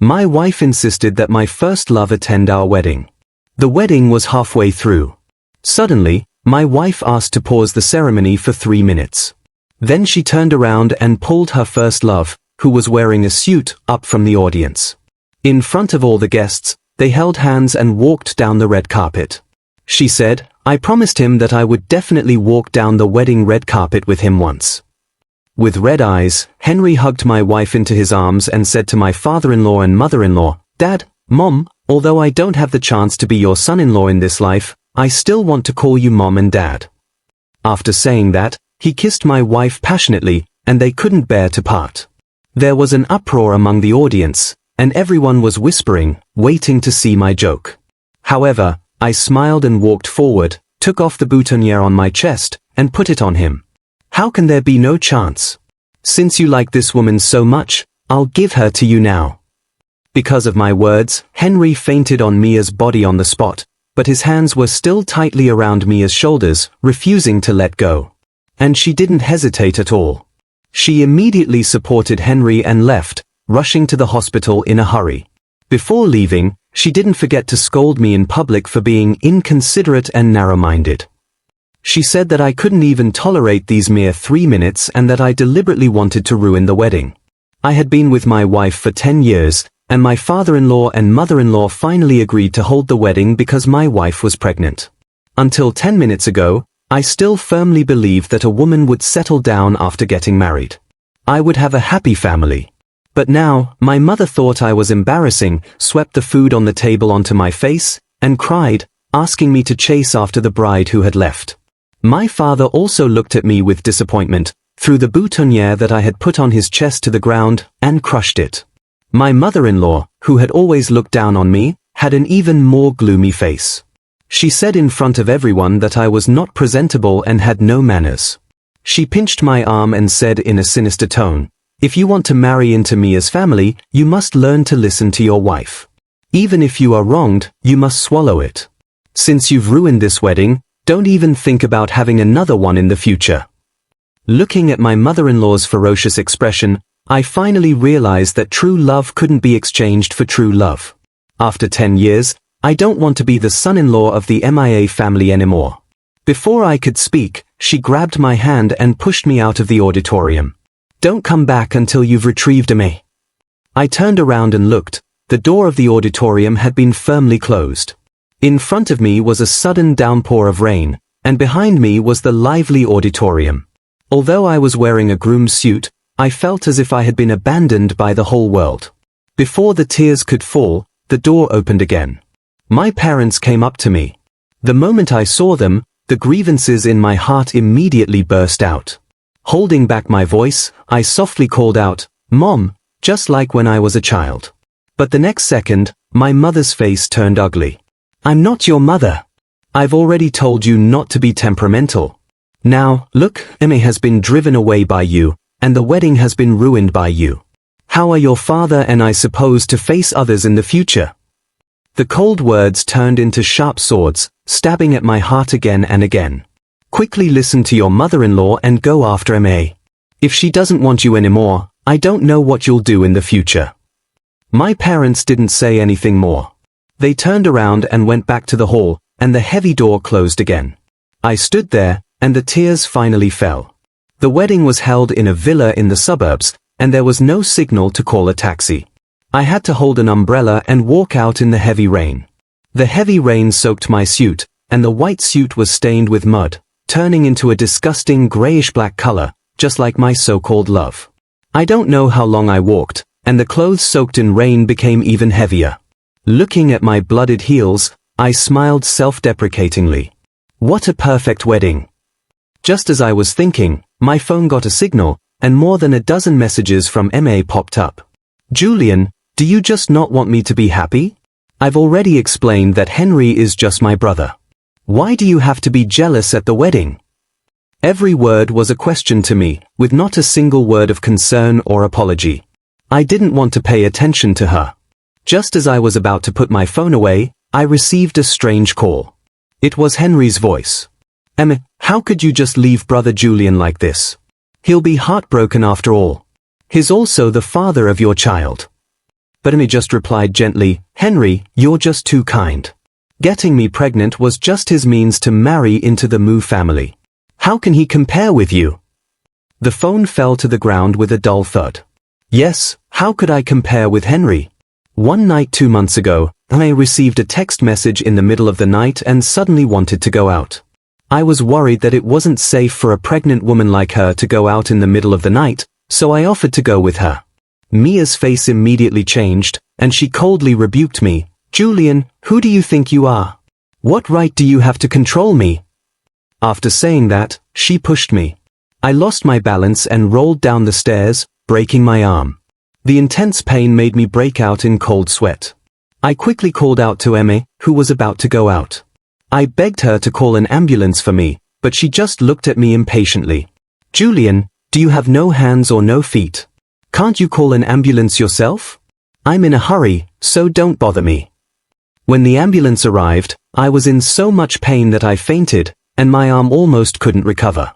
My wife insisted that my first love attend our wedding. The wedding was halfway through. Suddenly, my wife asked to pause the ceremony for 3 minutes. Then she turned around and pulled her first love, who was wearing a suit, up from the audience. In front of all the guests, they held hands and walked down the red carpet. She said, "I promised him that I would definitely walk down the wedding red carpet with him once." With red eyes, Henry hugged my wife into his arms and said to my father-in-law and mother-in-law, "Dad, Mom, although I don't have the chance to be your son-in-law in this life, I still want to call you Mom and Dad." After saying that, he kissed my wife passionately, and they couldn't bear to part. There was an uproar among the audience, and everyone was whispering, waiting to see my joke. However, I smiled and walked forward, took off the boutonniere on my chest, and put it on him. "How can there be no chance? Since you like this woman so much, I'll give her to you now." Because of my words, Henry fainted on Mia's body on the spot, but his hands were still tightly around Mia's shoulders, refusing to let go. And she didn't hesitate at all. She immediately supported Henry and left, rushing to the hospital in a hurry. Before leaving, she didn't forget to scold me in public for being inconsiderate and narrow-minded. She said that I couldn't even tolerate these mere 3 minutes and that I deliberately wanted to ruin the wedding. I had been with my wife for 10 years, and my father-in-law and mother-in-law finally agreed to hold the wedding because my wife was pregnant. Until 10 minutes ago, I still firmly believed that a woman would settle down after getting married. I would have a happy family. But now, my mother thought I was embarrassing, swept the food on the table onto my face, and cried, asking me to chase after the bride who had left. My father also looked at me with disappointment, threw the boutonniere that I had put on his chest to the ground, and crushed it. My mother-in-law, who had always looked down on me, had an even more gloomy face. She said in front of everyone that I was not presentable and had no manners. She pinched my arm and said in a sinister tone, "If you want to marry into Mia's family, you must learn to listen to your wife. Even if you are wronged, you must swallow it. Since you've ruined this wedding, don't even think about having another one in the future." Looking at my mother-in-law's ferocious expression, I finally realized that true love couldn't be exchanged for true love. After 10 years, I don't want to be the son-in-law of the MIA family anymore. Before I could speak, she grabbed my hand and pushed me out of the auditorium. "Don't come back until you've retrieved me." I turned around and looked. The door of the auditorium had been firmly closed. In front of me was a sudden downpour of rain, and behind me was the lively auditorium. Although I was wearing a groom's suit, I felt as if I had been abandoned by the whole world. Before the tears could fall, the door opened again. My parents came up to me. The moment I saw them, the grievances in my heart immediately burst out. Holding back my voice, I softly called out, "Mom," just like when I was a child. But the next second, my mother's face turned ugly. "I'm not your mother. I've already told you not to be temperamental. Now, look, Emma has been driven away by you, and the wedding has been ruined by you. How are your father and I supposed to face others in the future?" The cold words turned into sharp swords, stabbing at my heart again and again. "Quickly listen to your mother-in-law and go after Emma. If she doesn't want you anymore, I don't know what you'll do in the future." My parents didn't say anything more. They turned around and went back to the hall, and the heavy door closed again. I stood there, and the tears finally fell. The wedding was held in a villa in the suburbs, and there was no signal to call a taxi. I had to hold an umbrella and walk out in the heavy rain. The heavy rain soaked my suit, and the white suit was stained with mud, turning into a disgusting grayish-black color, just like my so-called love. I don't know how long I walked, and the clothes soaked in rain became even heavier. Looking at my blooded heels, I smiled self-deprecatingly. What a perfect wedding. Just as I was thinking, my phone got a signal, and more than a dozen messages from MA popped up. "Julian, do you just not want me to be happy? I've already explained that Henry is just my brother. Why do you have to be jealous at the wedding?" Every word was a question to me, with not a single word of concern or apology. I didn't want to pay attention to her. Just as I was about to put my phone away, I received a strange call. It was Henry's voice. "Emma, how could you just leave brother Julian like this? He'll be heartbroken after all. He's also the father of your child." but Emmy just replied gently, "Henry, you're just too kind. Getting me pregnant was just his means to marry into the Moo family. How can he compare with you?" The phone fell to the ground with a dull thud. Yes, how could I compare with Henry? One night 2 months ago, I received a text message in the middle of the night and suddenly wanted to go out. I was worried that it wasn't safe for a pregnant woman like her to go out in the middle of the night, so I offered to go with her. Mia's face immediately changed, and she coldly rebuked me. "Julian, who do you think you are? What right do you have to control me?" After saying that, she pushed me. I lost my balance and rolled down the stairs, breaking my arm. The intense pain made me break out in cold sweat. I quickly called out to Emmy, who was about to go out. I begged her to call an ambulance for me, but she just looked at me impatiently. "Julian, do you have no hands or no feet? Can't you call an ambulance yourself? I'm in a hurry, so don't bother me." When the ambulance arrived, I was in so much pain that I fainted, and my arm almost couldn't recover.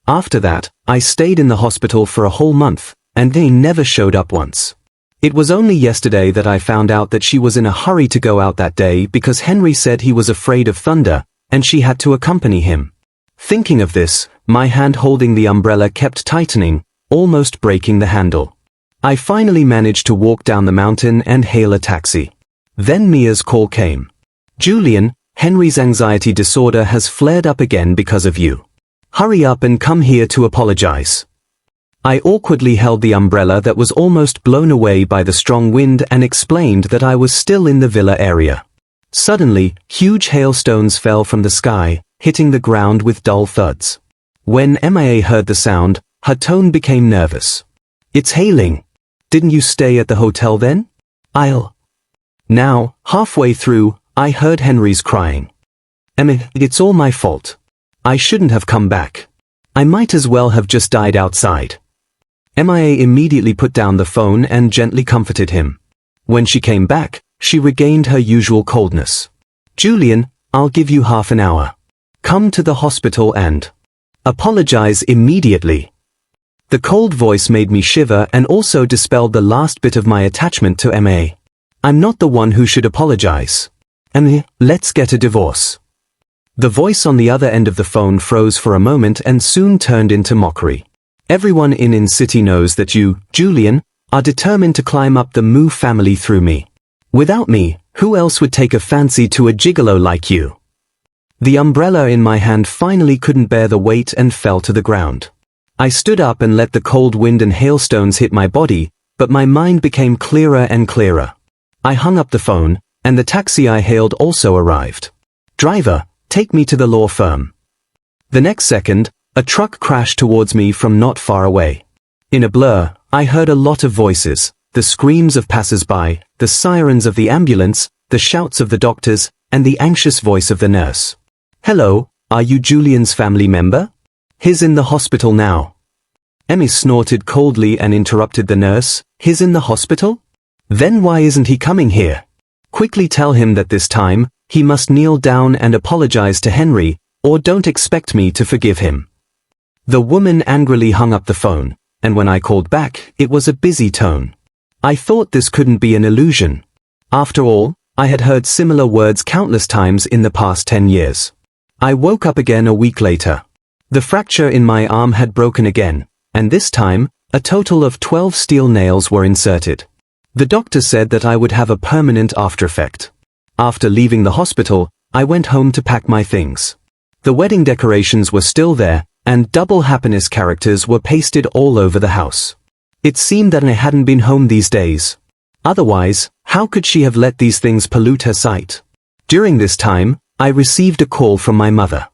After that, I stayed in the hospital for a whole month, and they never showed up once. It was only yesterday that I found out that she was in a hurry to go out that day because Henry said he was afraid of thunder, and she had to accompany him. Thinking of this, my hand holding the umbrella kept tightening, almost breaking the handle. I finally managed to walk down the mountain and hail a taxi. Then Mia's call came. "Julian, Henry's anxiety disorder has flared up again because of you. Hurry up and come here to apologize." I awkwardly held the umbrella that was almost blown away by the strong wind and explained that I was still in the villa area. Suddenly, huge hailstones fell from the sky, hitting the ground with dull thuds. When Mia heard the sound, her tone became nervous. "It's hailing. Didn't you stay at the hotel then?" Now, halfway through, I heard Henry's crying. "Emma, it's all my fault. I shouldn't have come back. I might as well have just died outside." Mia immediately put down the phone and gently comforted him. When she came back, she regained her usual coldness. "Julian, I'll give you half an hour. Come to the hospital and apologize immediately." The cold voice made me shiver and also dispelled the last bit of my attachment to Mia. "I'm not the one who should apologize. Mia, let's get a divorce." The voice on the other end of the phone froze for a moment and soon turned into mockery. "Everyone in city knows that you, Julian, are determined to climb up the Moo family through me. Without me, who else would take a fancy to a gigolo like you?" The umbrella in my hand finally couldn't bear the weight and fell to the ground. I stood up and let the cold wind and hailstones hit my body, but my mind became clearer and clearer. I hung up the phone, and the taxi I hailed also arrived. "Driver, take me to the law firm." The next second, a truck crashed towards me from not far away. In a blur, I heard a lot of voices, the screams of passers-by, the sirens of the ambulance, the shouts of the doctors, and the anxious voice of the nurse. "Hello, are you Julian's family member? He's in the hospital now." Emmy snorted coldly and interrupted the nurse. "He's in the hospital? Then why isn't he coming here? Quickly tell him that this time, he must kneel down and apologize to Henry, or don't expect me to forgive him." The woman angrily hung up the phone, and when I called back, it was a busy tone. I thought this couldn't be an illusion. After all, I had heard similar words countless times in the past 10 years. I woke up again a week later. The fracture in my arm had broken again, and this time, a total of 12 steel nails were inserted. The doctor said that I would have a permanent aftereffect. After leaving the hospital, I went home to pack my things. The wedding decorations were still there, and double happiness characters were pasted all over the house. It seemed that I hadn't been home these days. Otherwise, how could she have let these things pollute her sight? During this time, I received a call from my mother.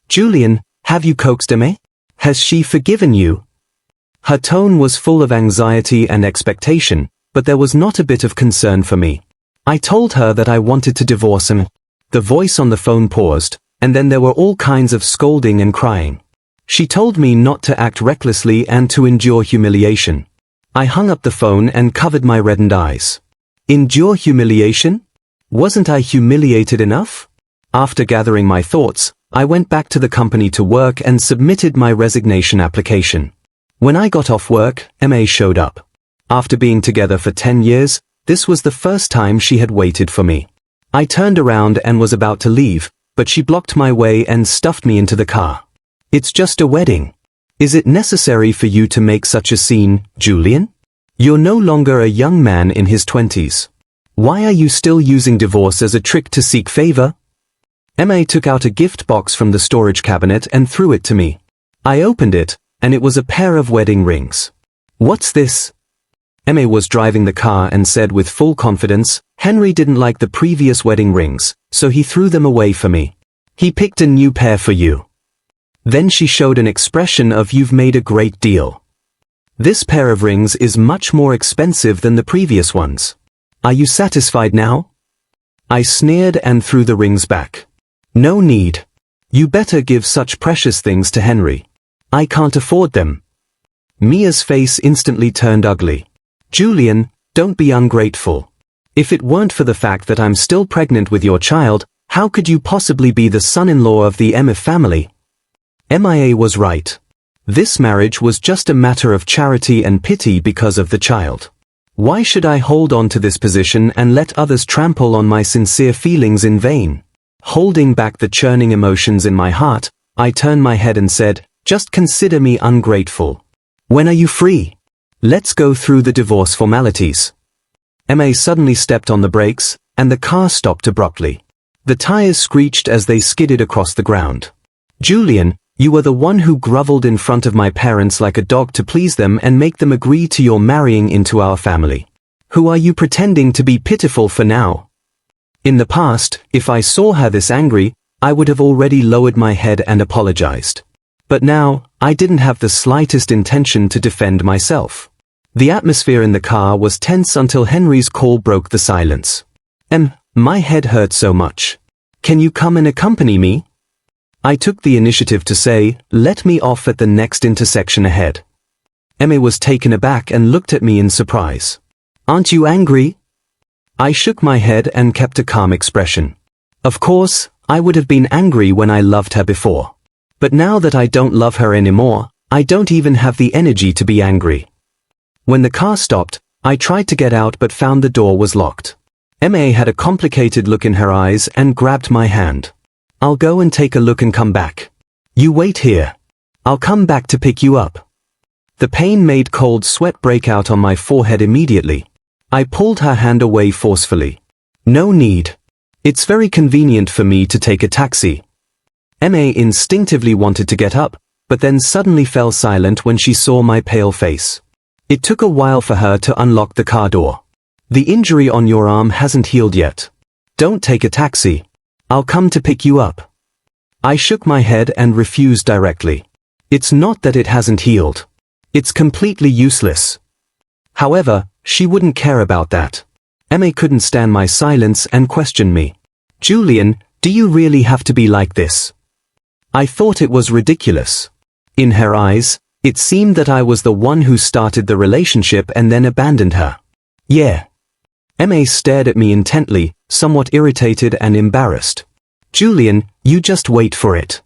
"Julian, have you coaxed Emma? Has she forgiven you?" Her tone was full of anxiety and expectation, but there was not a bit of concern for me. I told her that I wanted to divorce him. The voice on the phone paused, and then there were all kinds of scolding and crying. She told me not to act recklessly and to endure humiliation. I hung up the phone and covered my reddened eyes. Endure humiliation? Wasn't I humiliated enough? After gathering my thoughts, I went back to the company to work and submitted my resignation application. When I got off work, Emma showed up. After being together for 10 years, this was the first time she had waited for me. I turned around and was about to leave, but she blocked my way and stuffed me into the car. It's just a wedding. Is it necessary for you to make such a scene, Julian? You're no longer a young man in his 20s. Why are you still using divorce as a trick to seek favor? Emma took out a gift box from the storage cabinet and threw it to me. I opened it, and it was a pair of wedding rings. What's this? Emma was driving the car and said with full confidence, Henry didn't like the previous wedding rings, so he threw them away for me. He picked a new pair for you. Then she showed an expression of you've made a great deal. This pair of rings is much more expensive than the previous ones. Are you satisfied now? I sneered and threw the rings back. No need. You better give such precious things to Henry. I can't afford them. Mia's face instantly turned ugly. Julian, don't be ungrateful. If it weren't for the fact that I'm still pregnant with your child, how could you possibly be the son-in-law of the Emma family? Mia was right. This marriage was just a matter of charity and pity because of the child. Why should I hold on to this position and let others trample on my sincere feelings in vain? Holding back the churning emotions in my heart, I turned my head and said, just consider me ungrateful. When are you free? Let's go through the divorce formalities. Emma suddenly stepped on the brakes, and the car stopped abruptly. The tires screeched as they skidded across the ground. Julian, you were the one who groveled in front of my parents like a dog to please them and make them agree to your marrying into our family. Who are you pretending to be pitiful for now? In the past, if I saw her this angry, I would have already lowered my head and apologized. But now, I didn't have the slightest intention to defend myself. The atmosphere in the car was tense until Henry's call broke the silence. My head hurt so much. Can you come and accompany me? I took the initiative to say, let me off at the next intersection ahead. Emma was taken aback and looked at me in surprise. Aren't you angry? I shook my head and kept a calm expression. Of course, I would have been angry when I loved her before. But now that I don't love her anymore, I don't even have the energy to be angry. When the car stopped, I tried to get out but found the door was locked. Emma had a complicated look in her eyes and grabbed my hand. I'll go and take a look and come back. You wait here. I'll come back to pick you up. The pain made cold sweat break out on my forehead immediately. I pulled her hand away forcefully. No need. It's very convenient for me to take a taxi. Emma instinctively wanted to get up, but then suddenly fell silent when she saw my pale face. It took a while for her to unlock the car door. The injury on your arm hasn't healed yet. Don't take a taxi. I'll come to pick you up. I shook my head and refused directly. It's not that it hasn't healed. It's completely useless. However, she wouldn't care about that. Emma couldn't stand my silence and questioned me. Julian, do you really have to be like this? I thought it was ridiculous. In her eyes, it seemed that I was the one who started the relationship and then abandoned her. Yeah. Emma stared at me intently, somewhat irritated and embarrassed. Julian, you just wait for it.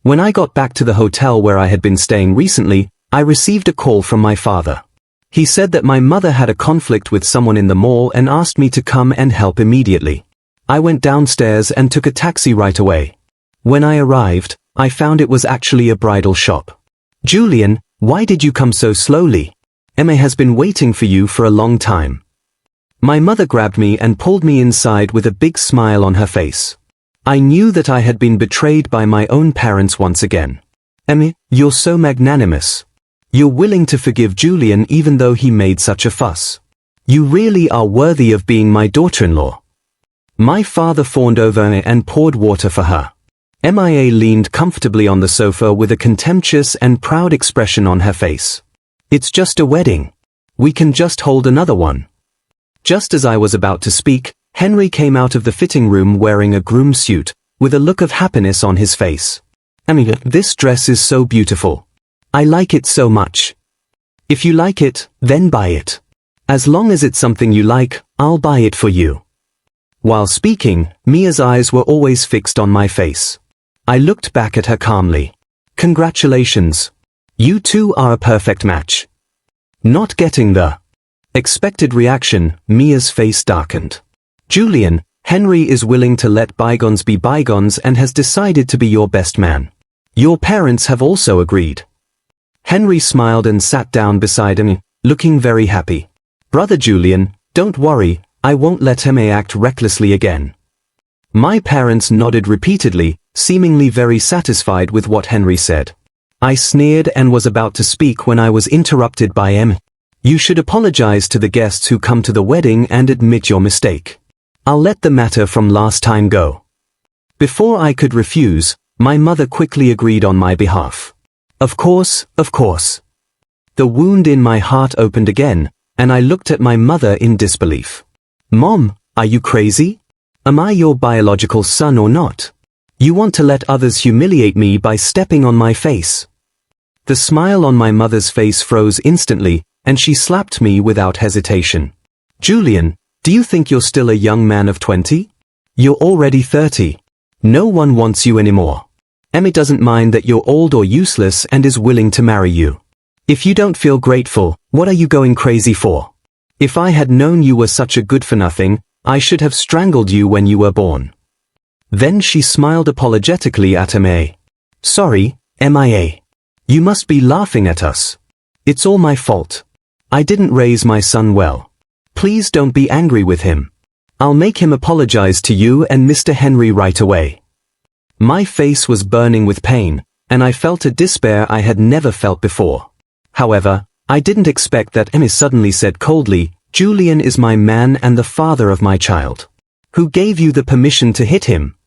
When I got back to the hotel where I had been staying recently, I received a call from my father. He said that my mother had a conflict with someone in the mall and asked me to come and help immediately. I went downstairs and took a taxi right away. When I arrived, I found it was actually a bridal shop. Julian, why did you come so slowly? Emma has been waiting for you for a long time. My mother grabbed me and pulled me inside with a big smile on her face. I knew that I had been betrayed by my own parents once again. Emma, you're so magnanimous. You're willing to forgive Julian even though he made such a fuss. You really are worthy of being my daughter-in-law. My father fawned over her and poured water for her. Mia leaned comfortably on the sofa with a contemptuous and proud expression on her face. It's just a wedding. We can just hold another one. Just as I was about to speak, Henry came out of the fitting room wearing a groom suit, with a look of happiness on his face. This dress is so beautiful. I like it so much. If you like it, then buy it. As long as it's something you like, I'll buy it for you. While speaking, Mia's eyes were always fixed on my face. I looked back at her calmly. Congratulations. You two are a perfect match. Not getting the Expected reaction, Mia's face darkened. Julian, Henry is willing to let bygones be bygones and has decided to be your best man. Your parents have also agreed. Henry smiled and sat down beside him, looking very happy. Brother Julian, don't worry, I won't let him act recklessly again. My parents nodded repeatedly, seemingly very satisfied with what Henry said. I sneered and was about to speak when I was interrupted by Em. You should apologize to the guests who come to the wedding and admit your mistake. I'll let the matter from last time go. Before I could refuse, my mother quickly agreed on my behalf. Of course, of course. The wound in my heart opened again, and I looked at my mother in disbelief. Mom, are you crazy? Am I your biological son or not? You want to let others humiliate me by stepping on my face. The smile on my mother's face froze instantly, and she slapped me without hesitation. Julian, do you think you're still a young man of 20? You're already 30. No one wants you anymore. Emmy doesn't mind that you're old or useless and is willing to marry you. If you don't feel grateful, what are you going crazy for? If I had known you were such a good-for-nothing, I should have strangled you when you were born. Then she smiled apologetically at M.A. Sorry, M.I.A. You must be laughing at us. It's all my fault. I didn't raise my son well. Please don't be angry with him. I'll make him apologize to you and Mr. Henry right away. My face was burning with pain, and I felt a despair I had never felt before. However, I didn't expect that Emmy suddenly said coldly, Julian is my man and the father of my child. Who gave you the permission to hit him?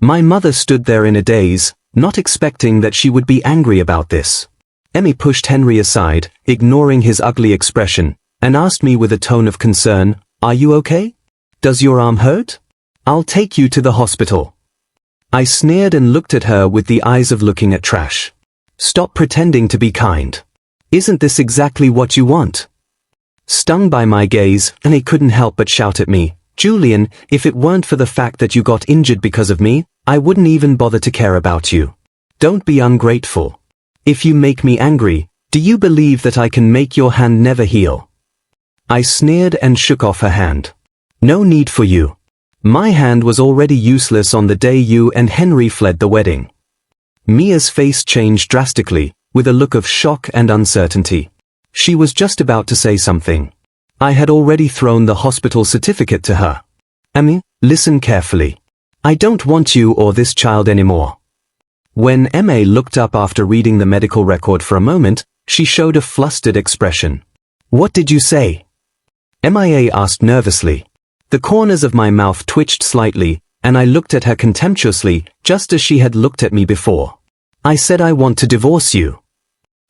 My mother stood there in a daze, not expecting that she would be angry about this. Emmy pushed Henry aside, ignoring his ugly expression, and asked me with a tone of concern, Are you okay? Does your arm hurt? I'll take you to the hospital. I sneered and looked at her with the eyes of looking at trash. Stop pretending to be kind. Isn't this exactly what you want? Stung by my gaze, Annie couldn't help but shout at me, Julian, if it weren't for the fact that you got injured because of me, I wouldn't even bother to care about you. Don't be ungrateful. If you make me angry, do you believe that I can make your hand never heal? I sneered and shook off her hand. No need for you. My hand was already useless on the day you and Henry fled the wedding. Mia's face changed drastically, with a look of shock and uncertainty. She was just about to say something. I had already thrown the hospital certificate to her. Emmy, listen carefully. I don't want you or this child anymore. When Emma looked up after reading the medical record for a moment, she showed a flustered expression. What did you say? Mia asked nervously. The corners of my mouth twitched slightly, and I looked at her contemptuously, just as she had looked at me before. I said I want to divorce you.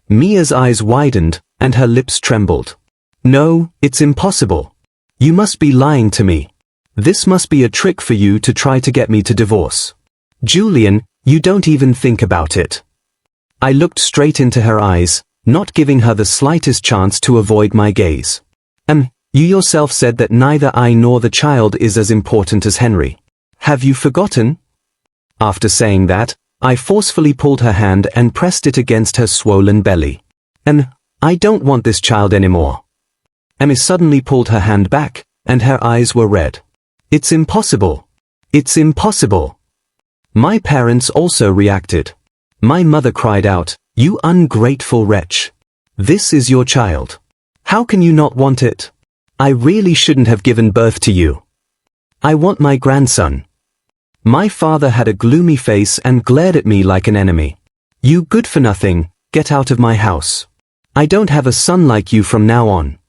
Mia's eyes widened, and her lips trembled. No, it's impossible. You must be lying to me. This must be a trick for you to try to get me to divorce. Julian, you don't even think about it. I looked straight into her eyes, not giving her the slightest chance to avoid my gaze. You yourself said that neither I nor the child is as important as Henry. Have you forgotten? After saying that, I forcefully pulled her hand and pressed it against her swollen belly. I don't want this child anymore. Emmy suddenly pulled her hand back, and her eyes were red. It's impossible. It's impossible. My parents also reacted. My mother cried out, You ungrateful wretch. This is your child. How can you not want it? I really shouldn't have given birth to you. I want my grandson. My father had a gloomy face and glared at me like an enemy. You good-for-nothing, get out of my house. I don't have a son like you from now on.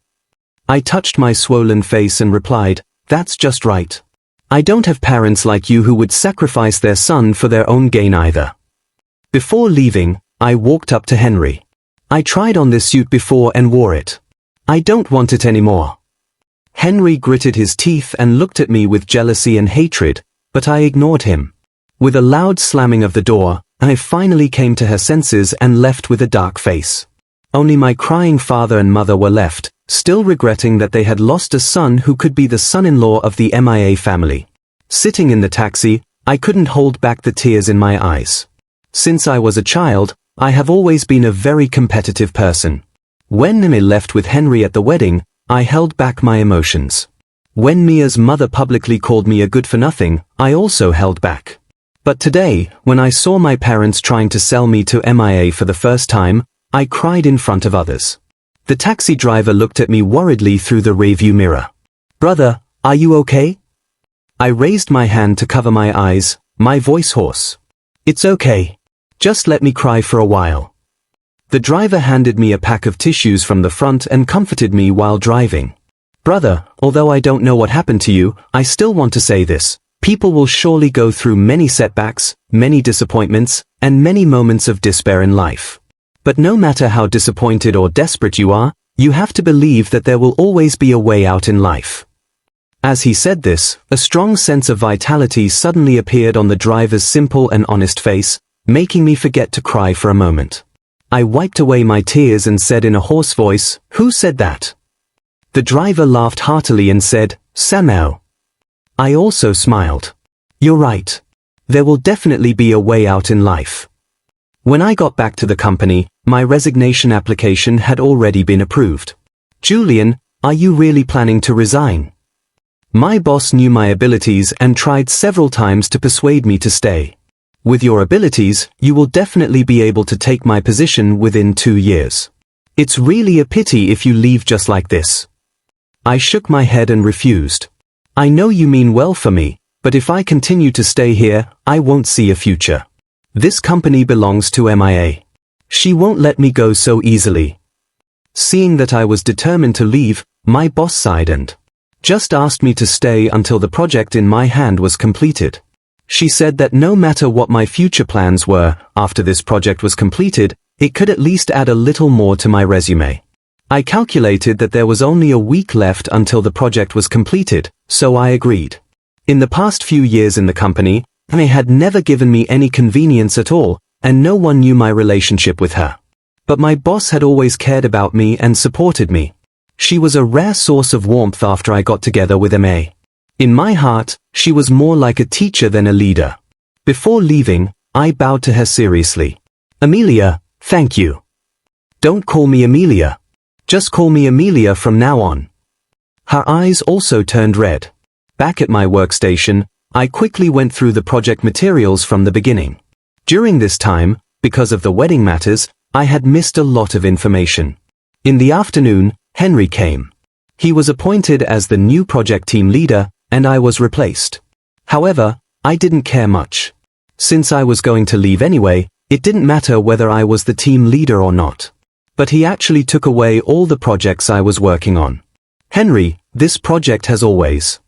I touched my swollen face and replied, That's just right. I don't have parents like you who would sacrifice their son for their own gain either. Before leaving, I walked up to Henry. I tried on this suit before and wore it. I don't want it anymore. Henry gritted his teeth and looked at me with jealousy and hatred, but I ignored him. With a loud slamming of the door, I finally came to her senses and left with a dark face. Only my crying father and mother were left, still regretting that they had lost a son who could be the son-in-law of the MIA family. Sitting in the taxi, I couldn't hold back the tears in my eyes. Since I was a child, I have always been a very competitive person. When Nimi left with Henry at the wedding, I held back my emotions. When Mia's mother publicly called me a good-for-nothing, I also held back. But today, when I saw my parents trying to sell me to MIA for the first time, I cried in front of others. The taxi driver looked at me worriedly through the rearview mirror. "Brother, are you okay?" I raised my hand to cover my eyes, my voice hoarse. "It's okay. Just let me cry for a while." The driver handed me a pack of tissues from the front and comforted me while driving. "Brother, although I don't know what happened to you, I still want to say this. People will surely go through many setbacks, many disappointments, and many moments of despair in life. But no matter how disappointed or desperate you are, you have to believe that there will always be a way out in life." As he said this, a strong sense of vitality suddenly appeared on the driver's simple and honest face, making me forget to cry for a moment. I wiped away my tears and said in a hoarse voice, "Who said that?" The driver laughed heartily and said, "Samuel." I also smiled. "You're right. There will definitely be a way out in life." When I got back to the company, my resignation application had already been approved. "Julian, are you really planning to resign?" My boss knew my abilities and tried several times to persuade me to stay. "With your abilities, you will definitely be able to take my position within 2 years. It's really a pity if you leave just like this." I shook my head and refused. "I know you mean well for me, but if I continue to stay here, I won't see a future. This company belongs to MIA. She won't let me go so easily." Seeing that I was determined to leave, my boss sighed and just asked me to stay until the project in my hand was completed. She said that no matter what my future plans were, after this project was completed, it could at least add a little more to my resume. I calculated that there was only a week left until the project was completed, so I agreed. In the past few years in the company, I had never given me any convenience at all, and no one knew my relationship with her. But my boss had always cared about me and supported me. She was a rare source of warmth after I got together with MA. In my heart, she was more like a teacher than a leader. Before leaving, I bowed to her seriously. "Amelia, thank you." "Don't call me Amelia. Just call me Amelia from now on." Her eyes also turned red. Back at my workstation, I quickly went through the project materials from the beginning. During this time, because of the wedding matters, I had missed a lot of information. In the afternoon, Henry came. He was appointed as the new project team leader, and I was replaced. However, I didn't care much. Since I was going to leave anyway, it didn't matter whether I was the team leader or not. But he actually took away all the projects I was working on. "Henry, this project has always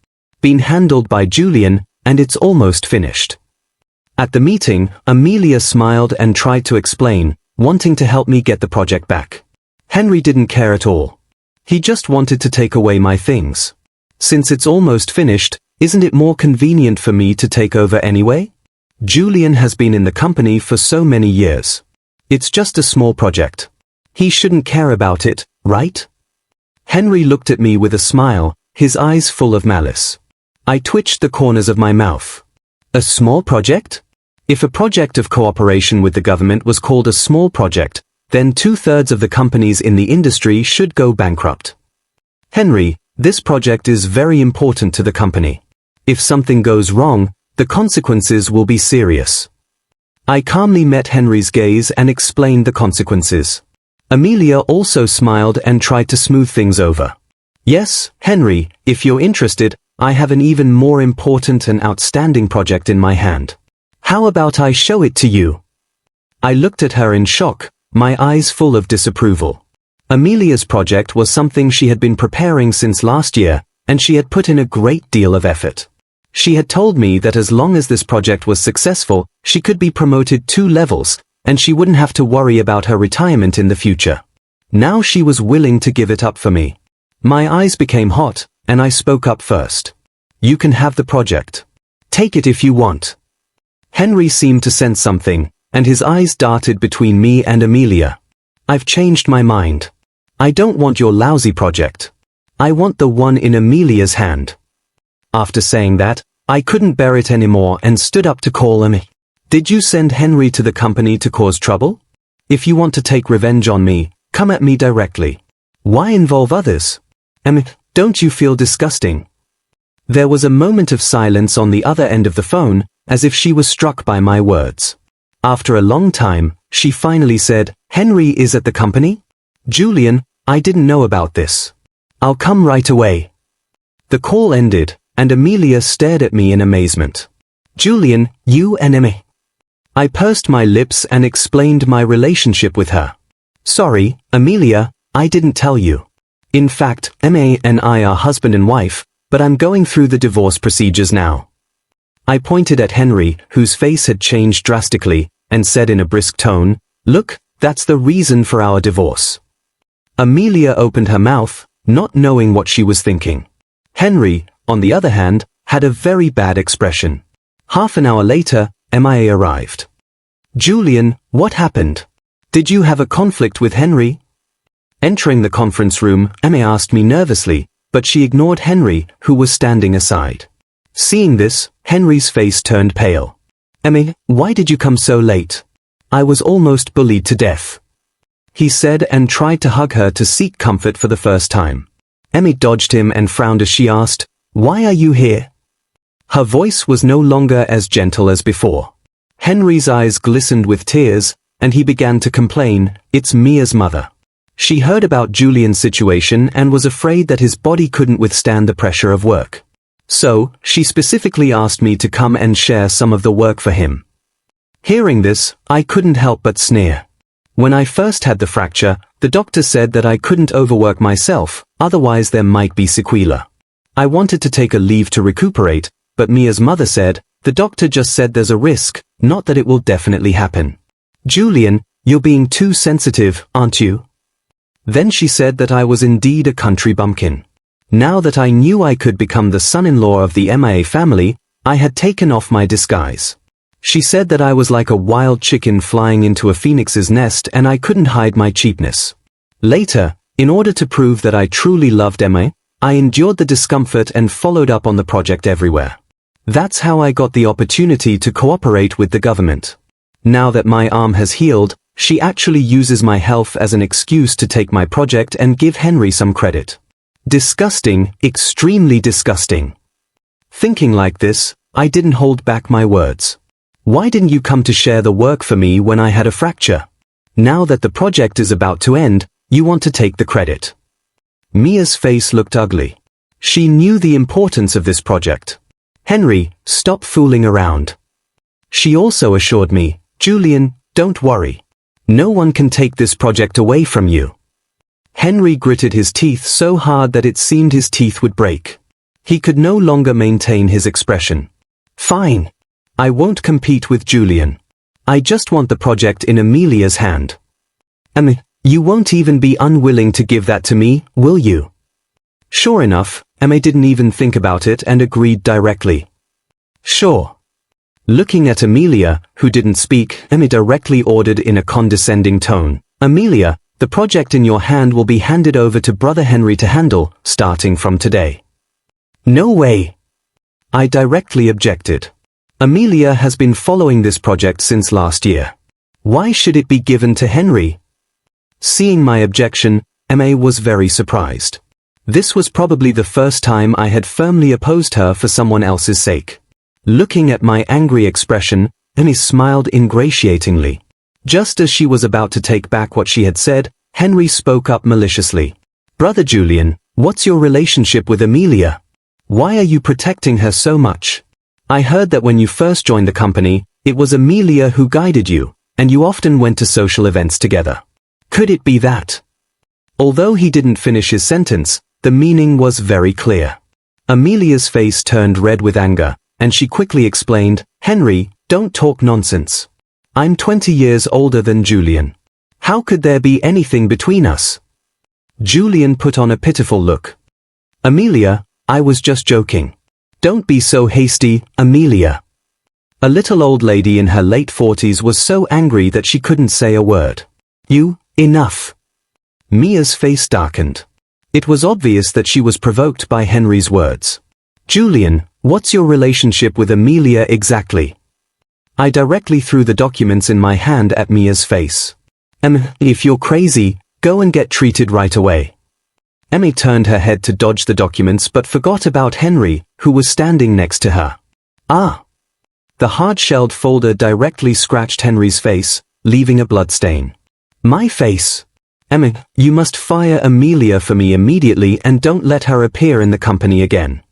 been handled by Julian, and it's almost finished." At the meeting, Amelia smiled and tried to explain, wanting to help me get the project back. Henry didn't care at all. He just wanted to take away my things. "Since it's almost finished, isn't it more convenient for me to take over anyway? Julian has been in the company for so many years. It's just a small project. He shouldn't care about it, right?" Henry looked at me with a smile, his eyes full of malice. I twitched the corners of my mouth. "A small project? If a project of cooperation with the government was called a small project, then 2/3 of the companies in the industry should go bankrupt. Henry, this project is very important to the company. If something goes wrong, the consequences will be serious." I calmly met Henry's gaze and explained the consequences. Amelia also smiled and tried to smooth things over. "Yes, Henry, if you're interested, I have an even more important and outstanding project in my hand. How about I show it to you?" I looked at her in shock, my eyes full of disapproval. Amelia's project was something she had been preparing since last year, and she had put in a great deal of effort. She had told me that as long as this project was successful, she could be promoted 2 levels, and she wouldn't have to worry about her retirement in the future. Now she was willing to give it up for me. My eyes became hot, and I spoke up first. "You can have the project. Take it if you want." Henry seemed to sense something, and his eyes darted between me and Amelia. "I've changed my mind. I don't want your lousy project. I want the one in Amelia's hand." After saying that, I couldn't bear it anymore and stood up to call him. "Did you send Henry to the company to cause trouble? If you want to take revenge on me, come at me directly. Why involve others? Don't you feel disgusting? There was a moment of silence on the other end of the phone, as if she was struck by my words. After a long time, she finally said, Henry is at the company? Julian, I didn't know about this. I'll come right away. The call ended, and Amelia stared at me in amazement. Julian, you and Emmy. I pursed my lips and explained my relationship with her. Sorry, Amelia, I didn't tell you. In fact, Emma and I are husband and wife, but I'm going through the divorce procedures now. I pointed at Henry, whose face had changed drastically, and said in a brisk tone, Look, that's the reason for our divorce. Amelia opened her mouth, not knowing what she was thinking. Henry, on the other hand, had a very bad expression. Half an hour later, Emma arrived. Julian, what happened? Did you have a conflict with Henry? Entering the conference room, Emma asked me nervously, but she ignored Henry, who was standing aside. Seeing this, Henry's face turned pale. Emma, why did you come so late? I was almost bullied to death. He said and tried to hug her to seek comfort for the first time. Emma dodged him and frowned as she asked, Why are you here? Her voice was no longer as gentle as before. Henry's eyes glistened with tears, and he began to complain, It's Mia's mother. She heard about Julian's situation and was afraid that his body couldn't withstand the pressure of work. So, she specifically asked me to come and share some of the work for him. Hearing this, I couldn't help but sneer. When I first had the fracture, the doctor said that I couldn't overwork myself, otherwise there might be sequelae. I wanted to take a leave to recuperate, but Mia's mother said, the doctor just said there's a risk, not that it will definitely happen. Julian, you're being too sensitive, aren't you? Then she said that I was indeed a country bumpkin. Now that I knew I could become the son-in-law of the MIA family, I had taken off my disguise. She said that I was like a wild chicken flying into a phoenix's nest and I couldn't hide my cheapness. Later, in order to prove that I truly loved Emma, I endured the discomfort and followed up on the project everywhere. That's how I got the opportunity to cooperate with the government. Now that my arm has healed, she actually uses my health as an excuse to take my project and give Henry some credit. Disgusting, extremely disgusting. Thinking like this, I didn't hold back my words. Why didn't you come to share the work for me when I had a fracture? Now that the project is about to end, you want to take the credit. Mia's face looked ugly. She knew the importance of this project. Henry, stop fooling around. She also assured me, Julian, don't worry. No one can take this project away from you. Henry gritted his teeth so hard that it seemed his teeth would break. He could no longer maintain his expression. Fine. I won't compete with Julian. I just want the project in Amelia's hand. You won't even be unwilling to give that to me, will you? Sure enough, Emma didn't even think about it and agreed directly. Sure. Looking at Amelia, who didn't speak, Emma directly ordered in a condescending tone, Amelia, the project in your hand will be handed over to Brother Henry to handle, starting from today. No way. I directly objected. Amelia has been following this project since last year. Why should it be given to Henry? Seeing my objection, Emma was very surprised. This was probably the first time I had firmly opposed her for someone else's sake. Looking at my angry expression, Emma smiled ingratiatingly. Just as she was about to take back what she had said, Henry spoke up maliciously. Brother Julian, what's your relationship with Amelia? Why are you protecting her so much? I heard that when you first joined the company, it was Amelia who guided you, and you often went to social events together. Could it be that? Although he didn't finish his sentence, the meaning was very clear. Amelia's face turned red with anger, and she quickly explained, Henry, don't talk nonsense. I'm 20 years older than Julian. How could there be anything between us? Julian put on a pitiful look. Amelia, I was just joking. Don't be so hasty, Amelia. A little old lady in her late 40s was so angry that she couldn't say a word. Enough. Mia's face darkened. It was obvious that she was provoked by Henry's words. Julian, what's your relationship with Amelia exactly? I directly threw the documents in my hand at Mia's face. If you're crazy, go and get treated right away. Emmy turned her head to dodge the documents but forgot about Henry, who was standing next to her. Ah! The hard-shelled folder directly scratched Henry's face, leaving a bloodstain. My face! Emmy, you must fire Amelia for me immediately and don't let her appear in the company again.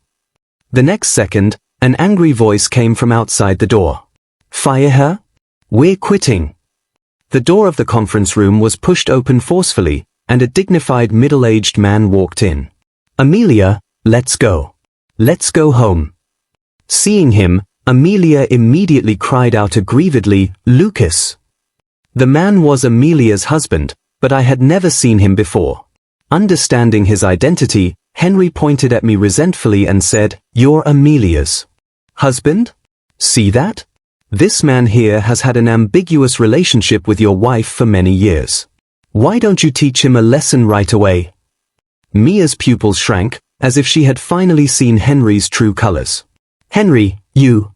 The next second, an angry voice came from outside the door. Fire her? We're quitting. The door of the conference room was pushed open forcefully, and a dignified middle-aged man walked in. Amelia, let's go. Let's go home. Seeing him, Amelia immediately cried out aggrievedly, Lucas. The man was Amelia's husband, but I had never seen him before. Understanding his identity, Henry pointed at me resentfully and said, You're Amelia's husband? See that? This man here has had an ambiguous relationship with your wife for many years. Why don't you teach him a lesson right away? Mia's pupils shrank, as if she had finally seen Henry's true colors. Henry, you.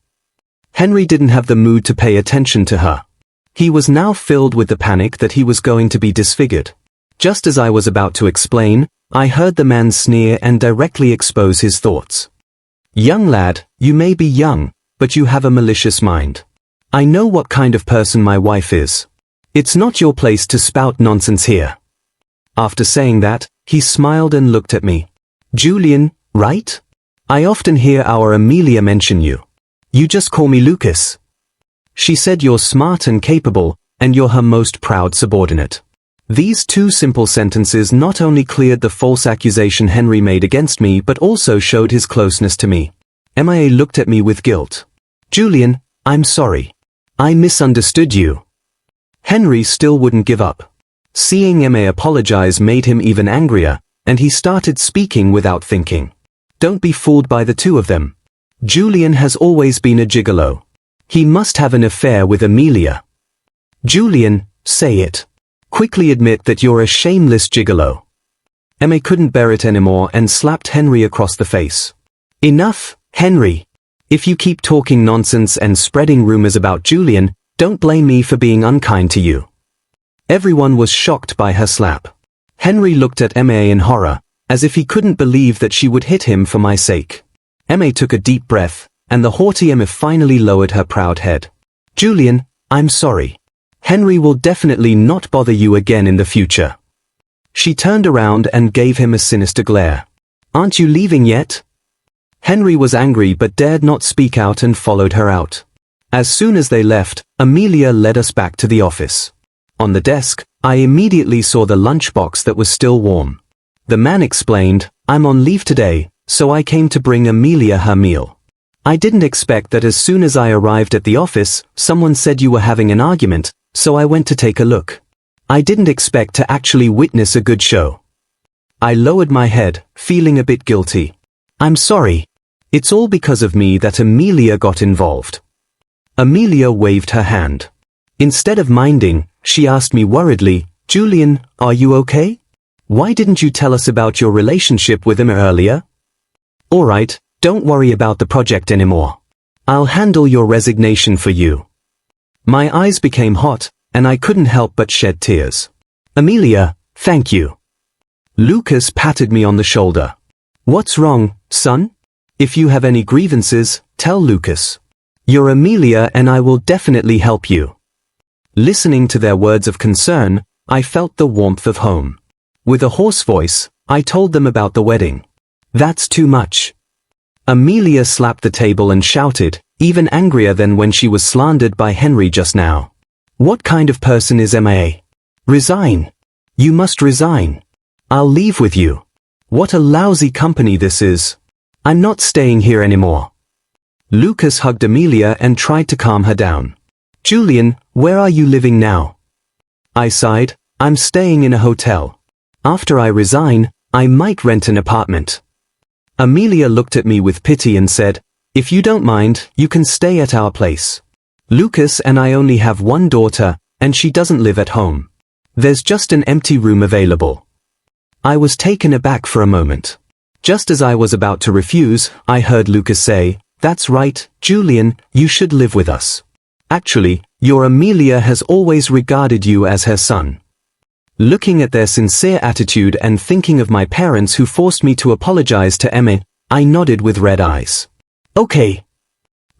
Henry didn't have the mood to pay attention to her. He was now filled with the panic that he was going to be disfigured. Just as I was about to explain, I heard the man sneer and directly expose his thoughts. Young lad, you may be young, but you have a malicious mind. I know what kind of person my wife is. It's not your place to spout nonsense here. After saying that, he smiled and looked at me. Julian, right? I often hear our Amelia mention you. You just call me Lucas. She said you're smart and capable, and you're her most proud subordinate. These two simple sentences not only cleared the false accusation Henry made against me but also showed his closeness to me. Mia looked at me with guilt. Julian, I'm sorry. I misunderstood you. Henry still wouldn't give up. Seeing Mia apologize made him even angrier, and he started speaking without thinking. Don't be fooled by the two of them. Julian has always been a gigolo. He must have an affair with Amelia. Julian, say it. Quickly admit that you're a shameless gigolo. Mia couldn't bear it anymore and slapped Henry across the face. Enough, Henry. If you keep talking nonsense and spreading rumors about Julian, don't blame me for being unkind to you. Everyone was shocked by her slap. Henry looked at Mia in horror, as if he couldn't believe that she would hit him for my sake. Mia took a deep breath, and the haughty Mia finally lowered her proud head. Julian, I'm sorry. Henry will definitely not bother you again in the future. She turned around and gave him a sinister glare. Aren't you leaving yet? Henry was angry but dared not speak out and followed her out. As soon as they left, Amelia led us back to the office. On the desk, I immediately saw the lunchbox that was still warm. The man explained, I'm on leave today, so I came to bring Amelia her meal. I didn't expect that as soon as I arrived at the office, someone said you were having an argument, so I went to take a look. I didn't expect to actually witness a good show. I lowered my head, feeling a bit guilty. I'm sorry. It's all because of me that Amelia got involved. Amelia waved her hand. Instead of minding, she asked me worriedly, Julian, are you okay? Why didn't you tell us about your relationship with him earlier? Alright, don't worry about the project anymore. I'll handle your resignation for you. My eyes became hot, and I couldn't help but shed tears. Amelia, thank you. Lucas patted me on the shoulder. What's wrong, son? If you have any grievances, tell Lucas. You're Amelia and I will definitely help you. Listening to their words of concern, I felt the warmth of home. With a hoarse voice, I told them about the wedding. That's too much. Amelia slapped the table and shouted, even angrier than when she was slandered by Henry just now. What kind of person is Mia? Resign. You must resign. I'll leave with you. What a lousy company this is. I'm not staying here anymore. Lucas hugged Amelia and tried to calm her down. Julian, where are you living now? I sighed, I'm staying in a hotel. After I resign, I might rent an apartment. Amelia looked at me with pity and said, if you don't mind, you can stay at our place. Lucas and I only have one daughter, and she doesn't live at home. There's just an empty room available. I was taken aback for a moment. Just as I was about to refuse, I heard Lucas say, that's right, Julian, you should live with us. Actually, your Amelia has always regarded you as her son. Looking at their sincere attitude and thinking of my parents who forced me to apologize to Emma, I nodded with red eyes. Okay.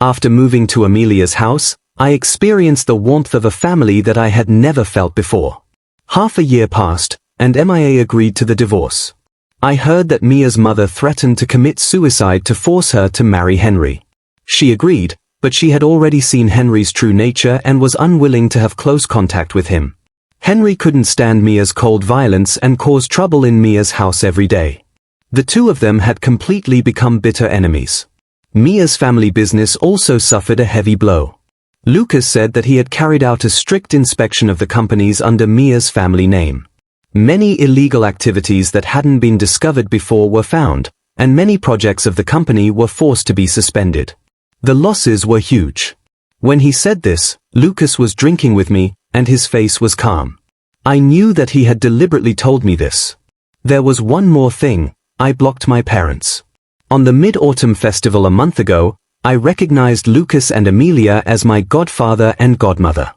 After moving to Amelia's house, I experienced the warmth of a family that I had never felt before. Half a year passed, and Mia agreed to the divorce. I heard that Mia's mother threatened to commit suicide to force her to marry Henry. She agreed, but she had already seen Henry's true nature and was unwilling to have close contact with him. Henry couldn't stand Mia's cold violence and caused trouble in Mia's house every day. The two of them had completely become bitter enemies. Mia's family business also suffered a heavy blow. Lucas said that he had carried out a strict inspection of the companies under Mia's family name. Many illegal activities that hadn't been discovered before were found, and many projects of the company were forced to be suspended. The losses were huge. When he said this, Lucas was drinking with me, and his face was calm. I knew that he had deliberately told me this. There was one more thing: I blocked my parents. On the Mid-Autumn Festival a month ago, I recognized Lucas and Amelia as my godfather and godmother.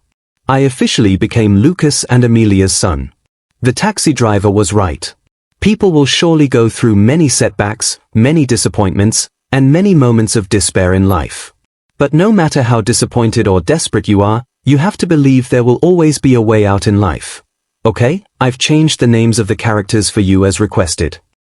I officially became Lucas and Amelia's son. The taxi driver was right. People will surely go through many setbacks, many disappointments, and many moments of despair in life. But no matter how disappointed or desperate you are, you have to believe there will always be a way out in life. Okay, I've changed the names of the characters for you as requested.